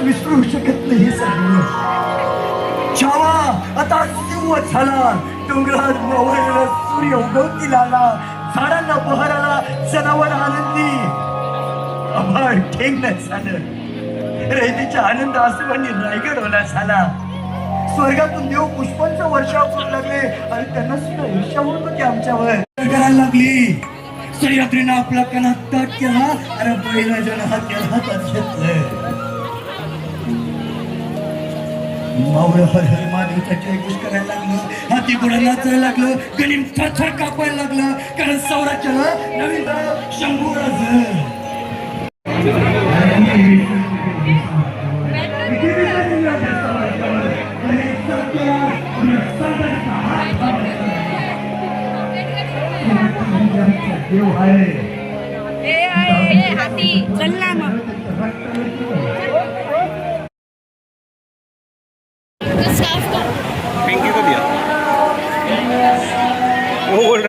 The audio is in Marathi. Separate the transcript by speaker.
Speaker 1: विसरू शकत नाही सगळं. छावा आता सिंह झाला, डोंगरात मोहरला सूर्य उगवतीला आला, झाडांना बहर आला, जनावर आनंदी, आभाळ ठेंगण झालं, रयतेच्या आनंद आसमानी रायगड ओला झाला. स्वर्गातून देव पुष्पांचा वर्षाव करू लागले आणि त्यांना सुद्धा ईर्ष्या होत होती आमच्यावर. करायला लागली. सह्याद्रीनं आपला कणात ताट केला आणि पहिला जण हातात घेतलं. मावळ हर हर महादेवचा जयघोष करायला लागलं, हाती घोडा नाचायला लागलं, गणिम थरथर कापायला लागलं, कारण सौराष्ट्राला नवीन शंभूराज. देव आहे हाती चलना मग.
Speaker 2: पिंकी को दिया वो बोल